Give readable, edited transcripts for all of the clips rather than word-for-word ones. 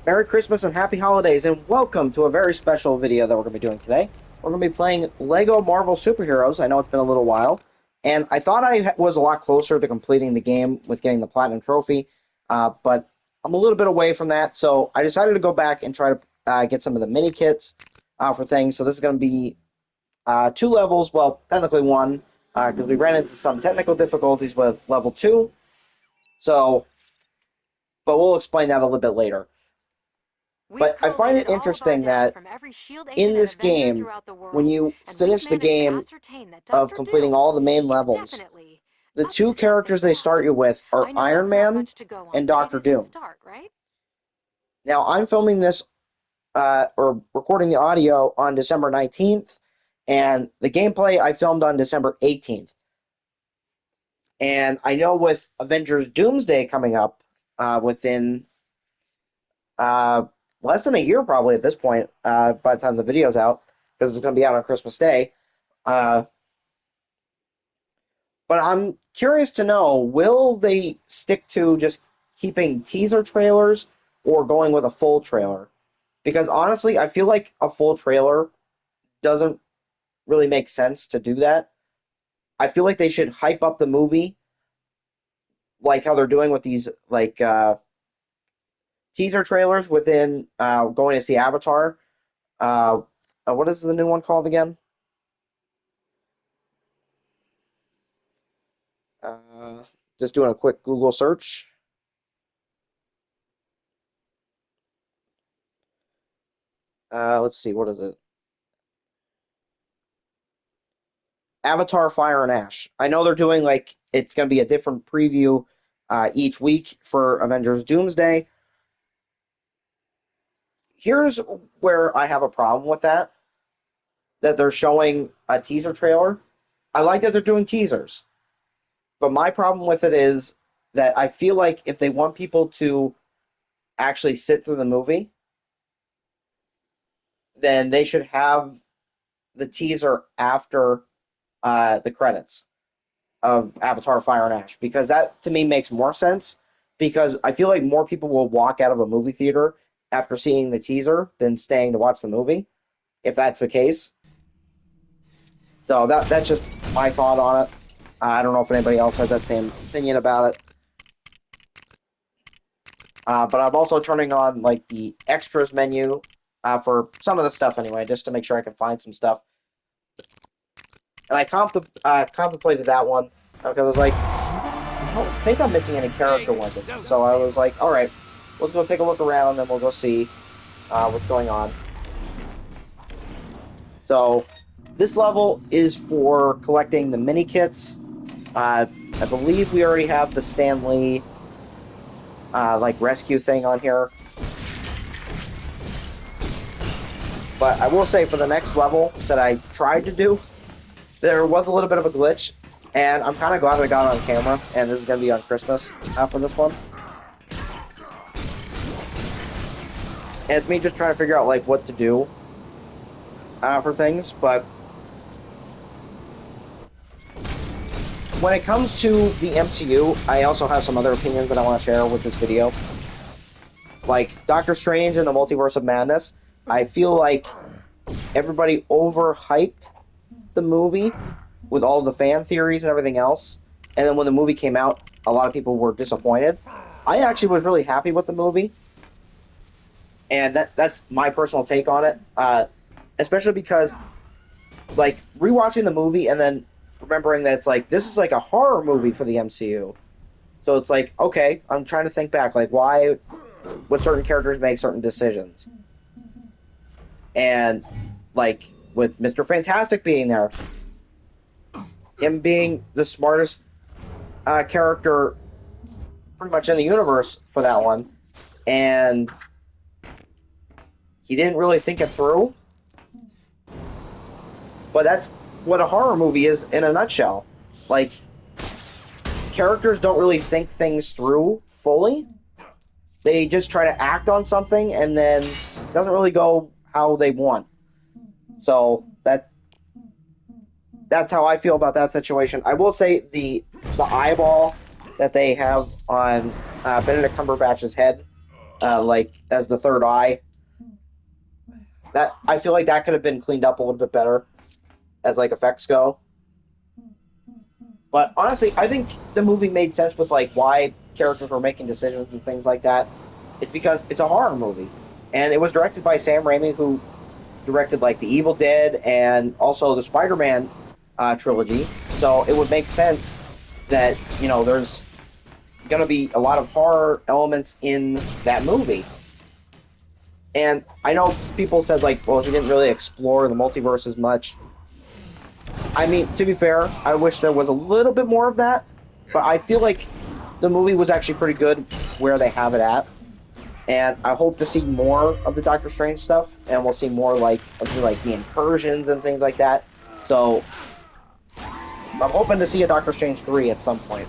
Merry Christmas and Happy Holidays, and welcome to a very special video that we're going to be doing today. We're going to be playing LEGO Marvel Superheroes. I know it's been a little while, and I thought I was a lot closer to completing the game with getting the Platinum Trophy, but I'm a little bit away from that, so I decided to go back and try to get some of the mini kits for things. So this is going to be 2 levels, well, technically 1, because we ran into some technical difficulties with level 2, so, but we'll explain that a little bit later. But I find it interesting that in this game, when you finish the game of completing all the main levels, the 2 characters they start you with are Iron Man and Doctor Doom. Now, I'm filming this, or recording the audio on December 19th, and the gameplay I filmed on December 18th. And I know with Avengers Doomsday coming up within less than a year probably at this point, by the time the video's out, because it's going to be out on Christmas Day. But I'm curious to know, will they stick to just keeping teaser trailers or going with a full trailer? Because honestly, I feel like a full trailer doesn't really make sense to do that. I feel like they should hype up the movie like how they're doing with these, like, teaser trailers within going to see Avatar. What is the new one called again? Just doing a quick Google search. Let's see, what is it? Avatar Fire and Ash. I know they're doing, like, it's going to be a different preview each week for Avengers Doomsday. Here's where I have a problem with that they're showing a teaser trailer. I like that they're doing teasers. But my problem with it is that I feel like if they want people to actually sit through the movie, then they should have the teaser after the credits of Avatar Fire and Ash. Because that, to me, makes more sense. Because I feel like more people will walk out of a movie theater after seeing the teaser than staying to watch the movie, if that's the case. So that's just my thought on it. I don't know if anybody else has that same opinion about it. But I'm also turning on, like, the extras menu for some of the stuff anyway, just to make sure I can find some stuff. And I contemplated that one because I was like, I don't think I'm missing any character ones in this. So I was like, all right, let's go take a look around and we'll go see what's going on. So this level is for collecting the mini kits. I believe we already have the Stan Lee like rescue thing on here. But I will say for the next level that I tried to do, there was a little bit of a glitch, and I'm kind of glad I got it on camera, and this is going to be on Christmas for this one. And it's me just trying to figure out, like, what to do for things, but when it comes to the MCU, I also have some other opinions that I want to share with this video. Like, Doctor Strange and the Multiverse of Madness, I feel like everybody overhyped the movie with all the fan theories and everything else, and then when the movie came out, a lot of people were disappointed. I actually was really happy with the movie, and that's my personal take on it, especially because, like, rewatching the movie and then remembering that it's like, this is like a horror movie for the MCU. So it's like, okay, I'm trying to think back, like, why would certain characters make certain decisions? And, like, with Mr. Fantastic being there, him being the smartest character pretty much in the universe for that one, and he didn't really think it through. But that's what a horror movie is in a nutshell. Like, characters don't really think things through fully. They just try to act on something, and then it doesn't really go how they want. So that's how I feel about that situation. I will say the eyeball that they have on Benedict Cumberbatch's head like as the third eye. That I feel like that could have been cleaned up a little bit better as like effects go. But honestly, I think the movie made sense with like why characters were making decisions and things like that. It's because it's a horror movie, and it was directed by Sam Raimi, who directed like The Evil Dead and also the Spider-Man trilogy. So it would make sense that there's going to be a lot of horror elements in that movie. And I know people said like, well, he didn't really explore the multiverse as much. I mean, to be fair, I wish there was a little bit more of that, but I feel like the movie was actually pretty good where they have it at. And I hope to see more of the Doctor Strange stuff, and we'll see more like the incursions and things like that. So I'm hoping to see a Doctor Strange 3 at some point.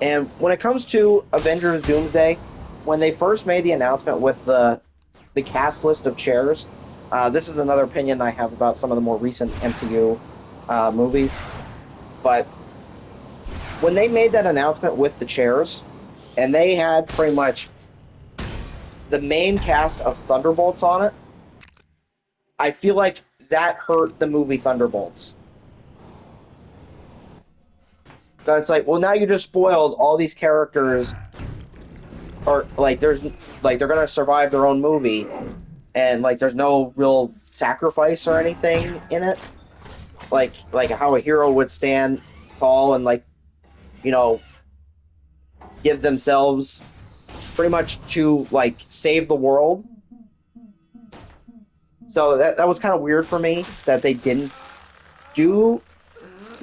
And when it comes to Avengers Doomsday, when they first made the announcement with the cast list of chairs, this is another opinion I have about some of the more recent MCU movies. But when they made that announcement with the chairs, and they had pretty much the main cast of Thunderbolts on it, I feel like that hurt the movie Thunderbolts. But it's like, well, now you just spoiled all these characters, or like they're gonna survive their own movie, and like there's no real sacrifice or anything in it, like how a hero would stand tall and give themselves pretty much to like save the world. So that was kind of weird for me that they didn't do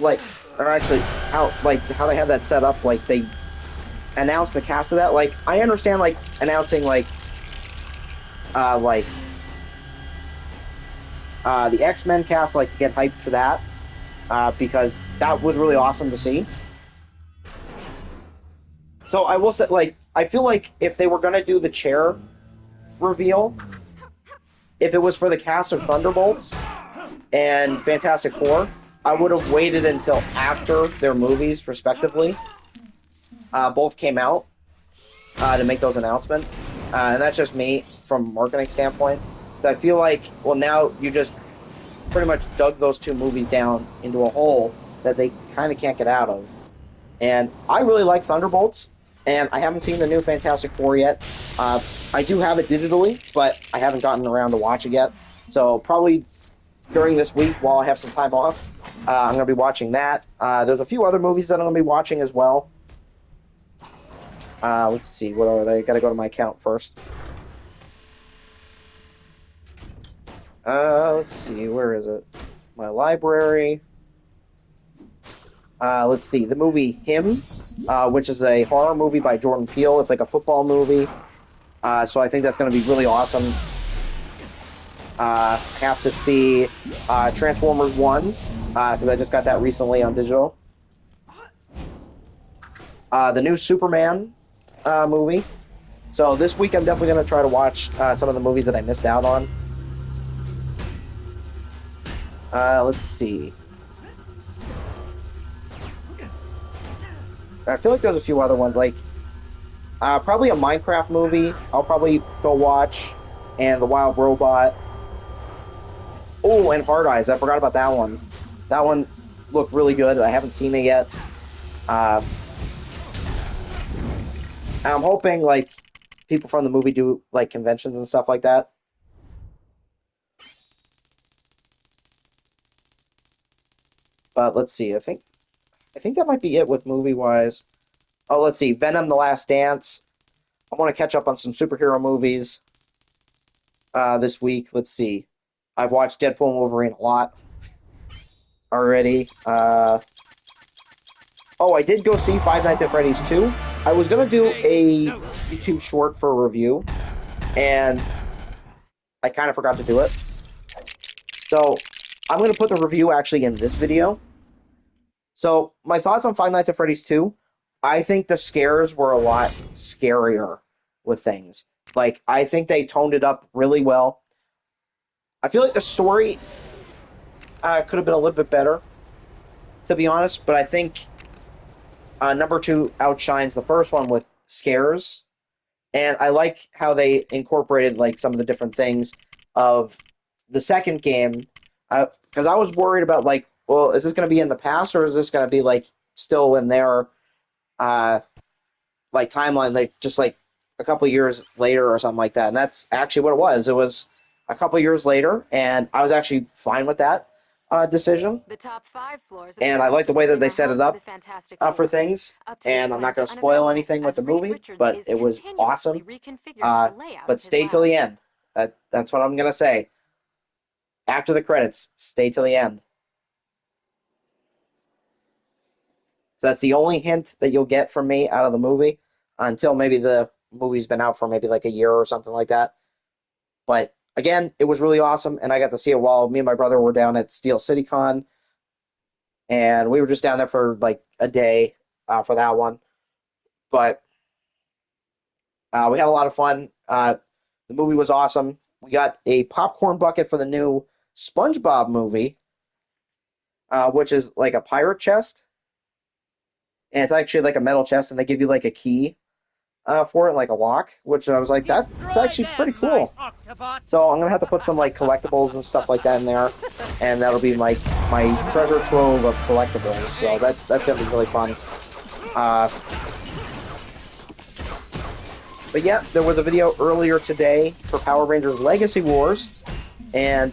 or actually how they had that set up. Like they announced the cast of that. Like I understand like announcing the X-Men cast, like to get hyped for that, because that was really awesome to see. So I will say, like, I feel like if they were gonna do the chair reveal, if it was for the cast of Thunderbolts and Fantastic Four, I would have waited until after their movies, respectively, both came out to make those announcements. And that's just me from a marketing standpoint. So I feel like, well, now you just pretty much dug those two movies down into a hole that they kind of can't get out of. And I really like Thunderbolts, and I haven't seen the new Fantastic Four yet. I do have it digitally, but I haven't gotten around to watch it yet. So probably during this week, while I have some time off, I'm going to be watching that. There's a few other movies that I'm going to be watching as well. Let's see, what are they? Got to go to my account first. Let's see, where is it? My library. Let's see, the movie Him, which is a horror movie by Jordan Peele. It's like a football movie. So I think that's going to be really awesome. Have to see Transformers 1, because I just got that recently on digital. The new Superman movie. So this week I'm definitely going to try to watch some of the movies that I missed out on. Let's see. I feel like there's a few other ones, like probably a Minecraft movie I'll probably go watch, and The Wild Robot. Oh, and Hard Eyes. I forgot about that one. That one looked really good. I haven't seen it yet. And I'm hoping like people from the movie do like conventions and stuff like that. But let's see. I think that might be it with movie-wise. Oh, let's see. Venom: The Last Dance. I want to catch up on some superhero movies this week. Let's see. I've watched Deadpool and Wolverine a lot already. Oh, I did go see Five Nights at Freddy's 2. I was going to do a YouTube short for a review, and I kind of forgot to do it. So I'm going to put the review actually in this video. So, my thoughts on Five Nights at Freddy's 2, I think the scares were a lot scarier with things. Like, I think they toned it up really well. I feel like the story could have been a little bit better, to be honest, but I think number 2 outshines the first one with scares And I like how they incorporated like some of the different things of the second game, because I was worried about like, well, is this going to be in the past or is this going to be like still in their uh, like timeline, like just like a couple years later or something like that? And that's actually what it was. It was a couple years later, and I was actually fine with that decision. The top 5 floors of And I like the way that they set it up for Four. things. Up-to-date And I'm not plans going are to spoil unavailable, anything with as the Reed movie, Richards but is it was continuously awesome. reconfiguring the layout But of his stay till the lab. end. That's what I'm going to say. After the credits, stay till the end. So that's the only hint that you'll get from me out of the movie until maybe the movie's been out for maybe like a year or something like that. But again, it was really awesome, and I got to see it while me and my brother were down at Steel City Con, and we were just down there for like a day for that one. But we had a lot of fun. The movie was awesome. We got a popcorn bucket for the new SpongeBob movie, which is like a pirate chest. And it's actually like a metal chest, and they give you like a key for it, like a lock, which I was like, that's actually pretty cool. So I'm going to have to put some like collectibles and stuff like that in there, and that'll be like my treasure trove of collectibles. So that's going to be really fun. But yeah, there was a video earlier today for Power Rangers Legacy Wars, and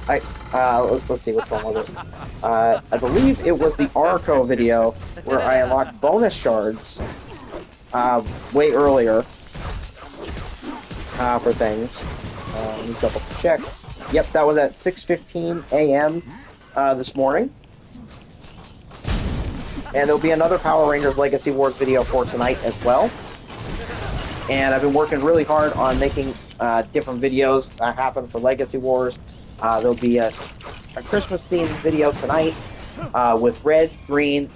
let's see, which one was it? I believe it was the Arco video where I unlocked bonus shards way earlier for things. Let me double check. Yep, that was at 6:15 a.m. This morning. And there'll be another Power Rangers Legacy Wars video for tonight as well. And I've been working really hard on making different videos that happen for Legacy Wars. There'll be a Christmas-themed video tonight with red, green,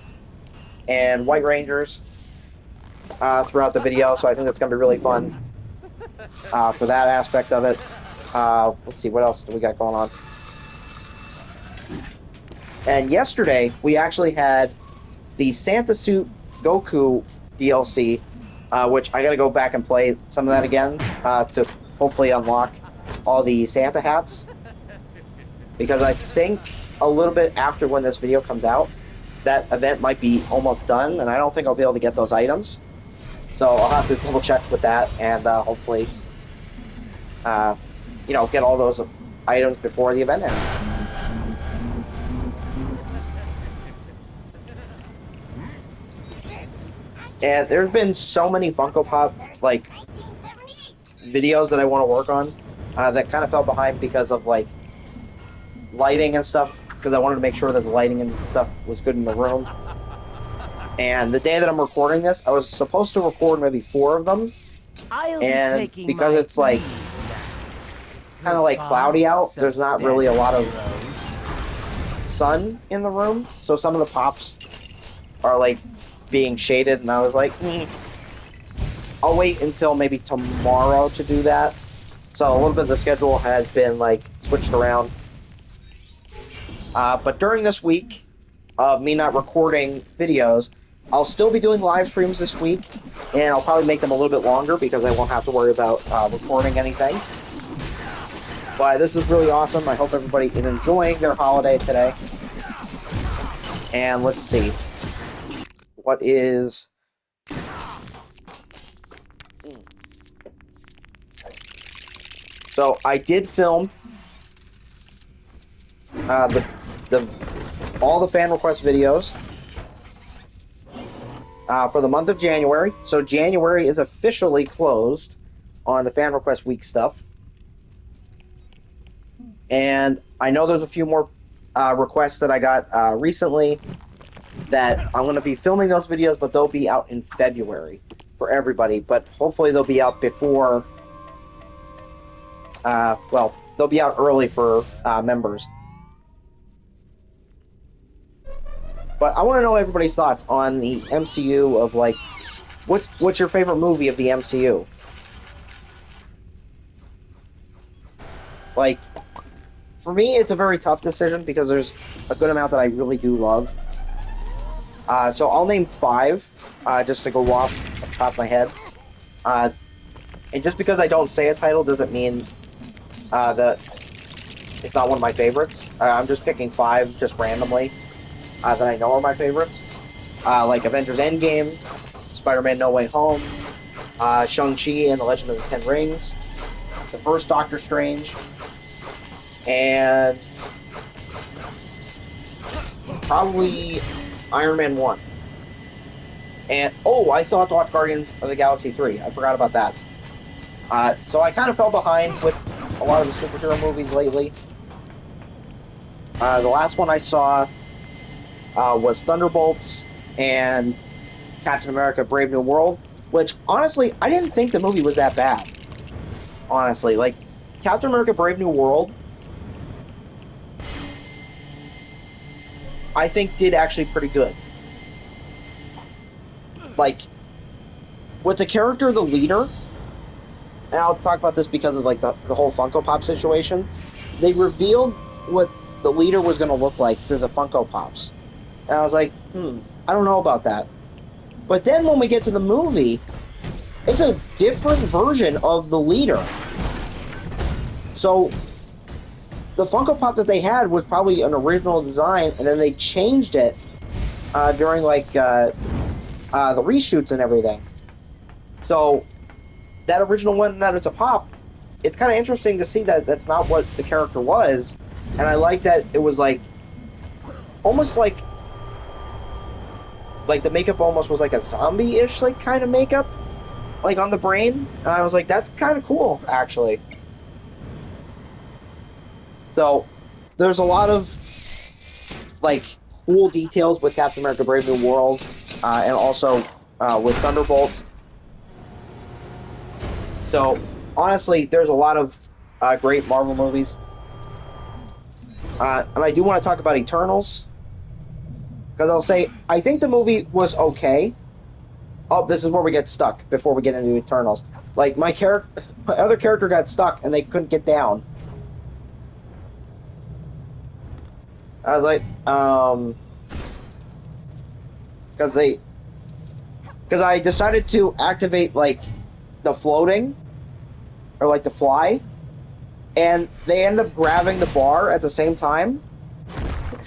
and white Rangers throughout the video. So I think that's going to be really fun for that aspect of it. Let's see, what else do we got going on? And yesterday, we actually had the Santa Suit Goku DLC, which I got to go back and play some of that again to hopefully unlock all the Santa hats. Because I think a little bit after when this video comes out, that event might be almost done, and I don't think I'll be able to get those items. So I'll have to double check with that, and hopefully, get all those items before the event ends. And there's been so many Funko Pop like videos that I want to work on that kind of fell behind because of like lighting and stuff, because I wanted to make sure that the lighting and stuff was good in the room. And the day that I'm recording this, I was supposed to record maybe 4 of them, and because it's like kind of like cloudy out, there's not really a lot of sun in the room, so some of the pops are like being shaded, and I was like, I'll wait until maybe tomorrow to do that. So a little bit of the schedule has been like switched around. But during this week of me not recording videos, I'll still be doing live streams this week, and I'll probably make them a little bit longer because I won't have to worry about recording anything. But this is really awesome. I hope everybody is enjoying their holiday today. And let's see. What is... So I did film all the fan request videos for the month of January. So January is officially closed on the fan request week stuff. And I know there's a few more requests that I got recently that I'm going to be filming those videos, but they'll be out in February for everybody. But hopefully they'll be out before... they'll be out early for members. But I want to know everybody's thoughts on the MCU of, like, what's your favorite movie of the MCU? Like, for me, it's a very tough decision because there's a good amount that I really do love. So I'll name 5, just to go off the top of my head. And just because I don't say a title doesn't mean that it's not one of my favorites. I'm just picking 5 just randomly that I know are my favorites. Like Avengers Endgame, Spider-Man No Way Home, Shang-Chi and the Legend of the Ten Rings, the first Doctor Strange, and probably Iron Man 1. And, oh, I still have to watch Guardians of the Galaxy 3. I forgot about that. So I kind of fell behind with a lot of the superhero movies lately. The last one I saw was Thunderbolts and Captain America Brave New World, which, honestly, I didn't think the movie was that bad. Honestly, like, Captain America Brave New World, I think did actually pretty good. Like, with the character of the leader, and I'll talk about this because of, like, the whole Funko Pop situation, they revealed what the leader was going to look like through the Funko Pops. And I was like, I don't know about that. But then when we get to the movie, it's a different version of the leader. So, the Funko Pop that they had was probably an original design, and then they changed it during, like, the reshoots and everything. So, that original one, that it's a pop, it's kind of interesting to see that that's not what the character was. And I like that it was, like, almost like the makeup almost was like a zombie-ish, like, kind of makeup, like, on the brain. And I was like, that's kind of cool, actually. So, there's a lot of, like, cool details with Captain America Brave New World, and also with Thunderbolts. So, honestly, there's a lot of great Marvel movies. And I do want to talk about Eternals. Because I'll say, I think the movie was okay. Oh, this is where we get stuck before we get into Eternals. Like, my other character got stuck and they couldn't get down. I was like, because I decided to activate, like, the floating, or, like, the fly, and they end up grabbing the bar at the same time,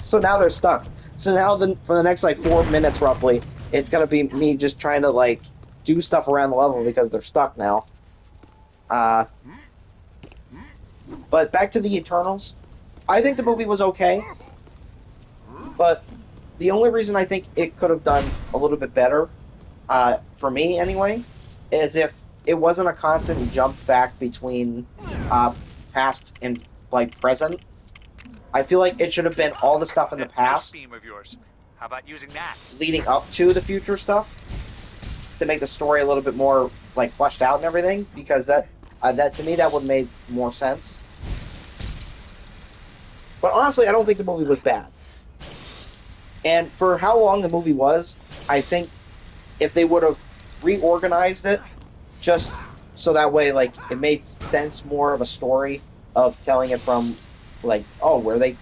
so now they're stuck. So now, for the next, like, 4 minutes, roughly, it's gonna be me just trying to, like, do stuff around the level because they're stuck now. But back to the Eternals. I think the movie was okay, but the only reason I think it could have done a little bit better, for me anyway, is if it wasn't a constant jump back between past and, like, present. I feel like it should have been all the stuff in the past Of yours. How about using that? leading up to the future stuff to make the story a little bit more, like, fleshed out and everything, because that to me that would make more sense. But honestly, I don't think the movie was bad. And for how long the movie was, I think if they would have reorganized it just so that way, like, it made sense more of a story of telling it from, like, oh, where the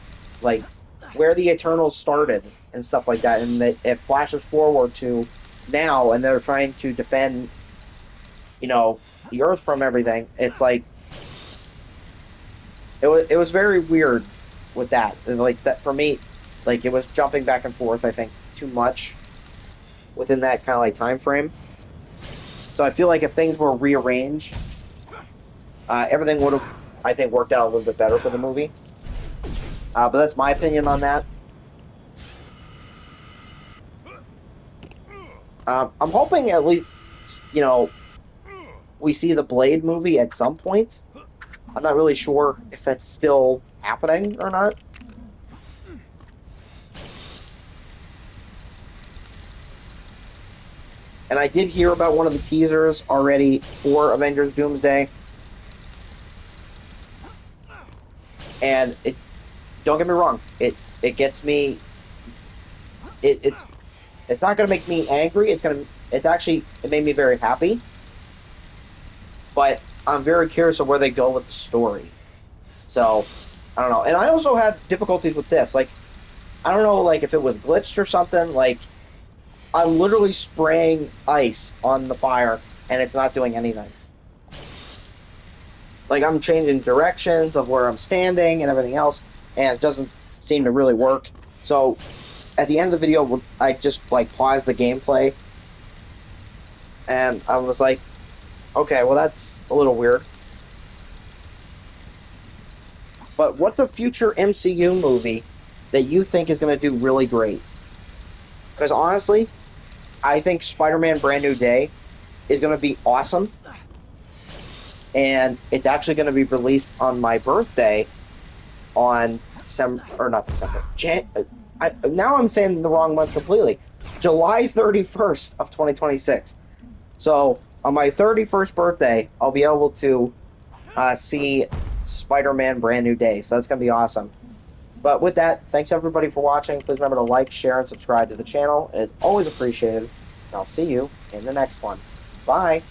Eternals started and stuff like that, and it flashes forward to now, and they're trying to defend, you know, the Earth from everything. It's like it was very weird with that. And, like, that for me, like, it was jumping back and forth, I think, too much within that kind of, like, time frame. So I feel like if things were rearranged, everything would have, I think, worked out a little bit better for the movie. But that's my opinion on that. I'm hoping at least, you know, we see the Blade movie at some point. I'm not really sure if that's still happening or not. And I did hear about one of the teasers already for Avengers Doomsday. And it, don't get me wrong, it gets me, it's not gonna make me angry, it made me very happy. But I'm very curious of where they go with the story. So, I don't know. And I also had difficulties with this. Like, I don't know, like, if it was glitched or something. Like, I'm literally spraying ice on the fire, and it's not doing anything. Like, I'm changing directions of where I'm standing and everything else, and it doesn't seem to really work. So, at the end of the video, I just, like, paused the gameplay, and I was like, okay, well, that's a little weird. But what's a future MCU movie that you think is going to do really great? Because honestly, I think Spider-Man Brand New Day is going to be awesome. And it's actually going to be released on my birthday on December, or not December, now I'm saying the wrong months completely. July 31st of 2026. So, on my 31st birthday, I'll be able to see Spider-Man Brand New Day. So that's going to be awesome. But with that, thanks everybody for watching. Please remember to like, share, and subscribe to the channel. It is always appreciated. And I'll see you in the next one. Bye.